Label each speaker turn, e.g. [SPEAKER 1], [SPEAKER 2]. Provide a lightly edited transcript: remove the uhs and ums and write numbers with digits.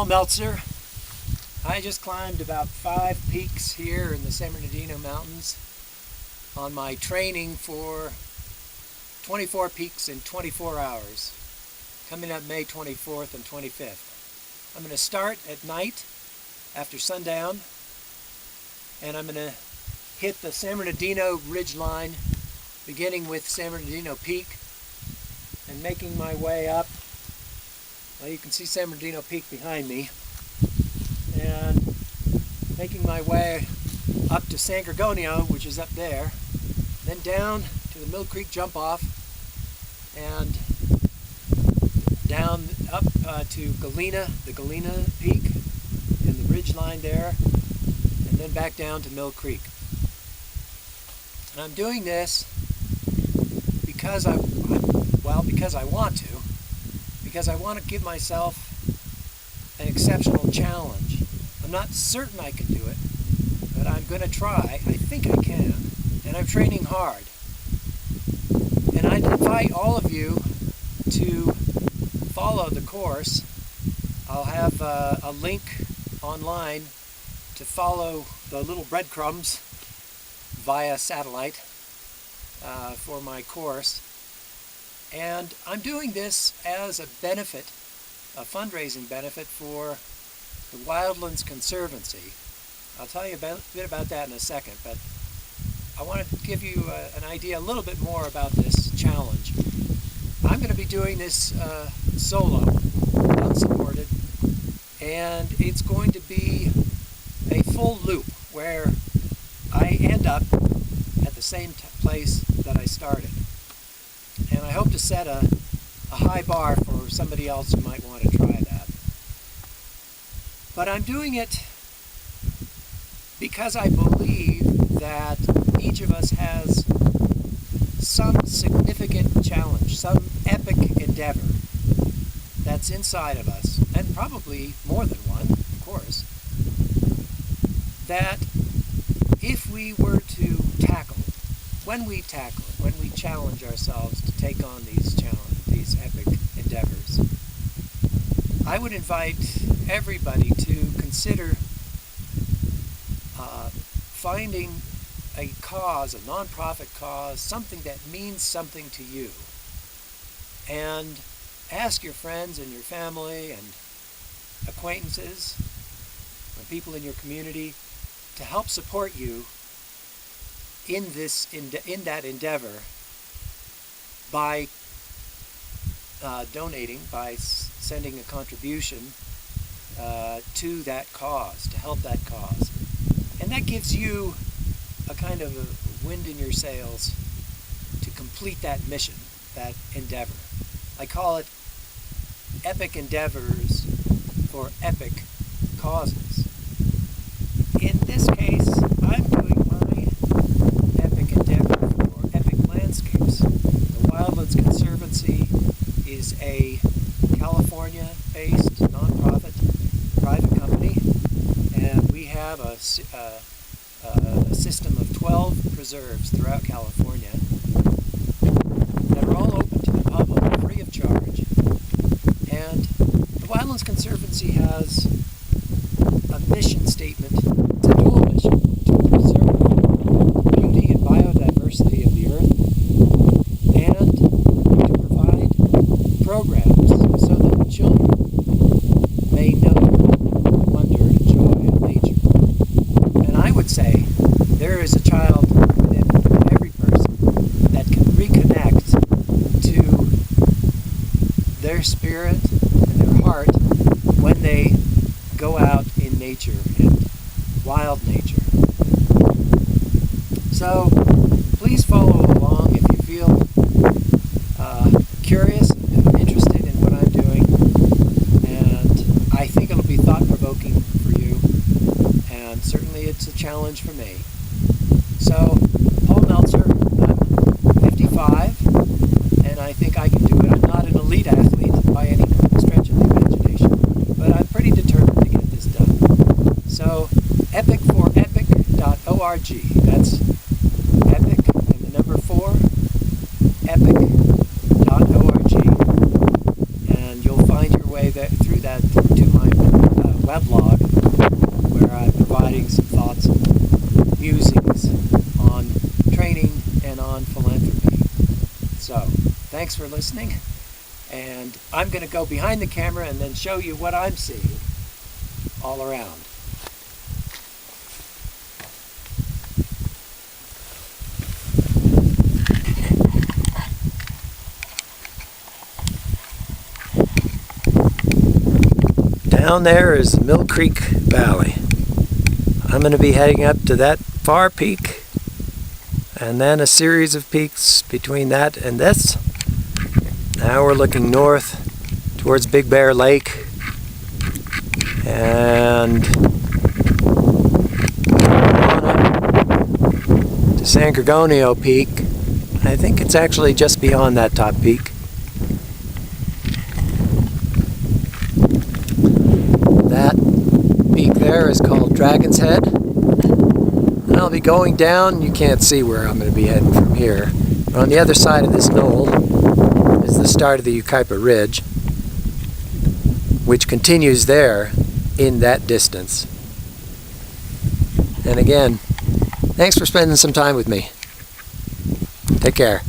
[SPEAKER 1] Paul Meltzer. I just climbed about 5 peaks here in the San Bernardino Mountains on my training for 24 peaks in 24 hours, coming up May 24th and 25th. I'm going to start at night after sundown, and I'm going to hit the San Bernardino ridge line, beginning with San Bernardino Peak and making my way up. Well, you can see San Bernardino Peak behind me, and making my way up to San Gorgonio, which is up there, then down to the Mill Creek jump off, and down up to Galena, the Galena Peak, and the ridge line there, and then back down to Mill Creek. And I'm doing this because I want to, because I want to give myself an exceptional challenge. I'm not certain I can do it, but I'm going to try. I think I can, and I'm training hard. And I'd invite all of you to follow the course. I'll have a link online to follow the little breadcrumbs via satellite for my course. And I'm doing this as a benefit, a fundraising benefit for the Wildlands Conservancy. I'll tell you a bit about that in a second, but I want to give you an idea a little bit more about this challenge. I'm going to be doing this solo, unsupported, and it's going to be a full loop where I end up at the same place that I started. And I hope to set a high bar for somebody else who might want to try that. But I'm doing it because I believe that each of us has some significant challenge, some epic endeavor that's inside of us, and probably more than one, of course, that if we were to tackle, when we challenge ourselves to take on these epic endeavors, I would invite everybody to consider finding a cause, a nonprofit cause, something that means something to you, and ask your friends and your family and acquaintances and people in your community to help support you in that endeavor by donating, by sending a contribution to that cause, to help that cause. And that gives you a kind of a wind in your sails to complete that mission, that endeavor. I call it epic endeavors for epic causes. In this case, I'm doing my epic endeavor for epic landscapes. The Wildlands Conservancy is a California-based nonprofit private company, and we have a system of 12 preserves throughout California that are all open to the public, free of charge. And the Wildlands Conservancy has a mission statement. It's a dual mission: to preserve beauty and biodiversity of the earth, and to provide programs so that children may know the wonder and joy of nature. And I would say there is a child within every person that can reconnect to their spirit and their heart when they go out in nature, and wild nature. So please follow along if you feel curious and interested in what I'm doing, and I think it'll be thought-provoking for you, and certainly it's a challenge for me. So, Paul Meltzer, I'm 55, and I think I can do it. I'm not an elite athlete by any stretch of the imagination, but I'm pretty determined to get this done. So, epic4epic.org. That's epic and the number 4, epic.org. And you'll find your way through that to my some thoughts and musings on training and on philanthropy. So, thanks for listening, and I'm going to go behind the camera and then show you what I'm seeing all around. Down there is Mill Creek Valley. I'm going to be heading up to that far peak, and then a series of peaks between that and this. Now we're looking north towards Big Bear Lake, and on up to San Gorgonio Peak. I think it's actually just beyond that top peak. That peak there is called Dragon's Head. And I'll be going down. You can't see where I'm going to be heading from here. But on the other side of this knoll is the start of the Yucaipa Ridge, which continues there in that distance. And again, thanks for spending some time with me. Take care.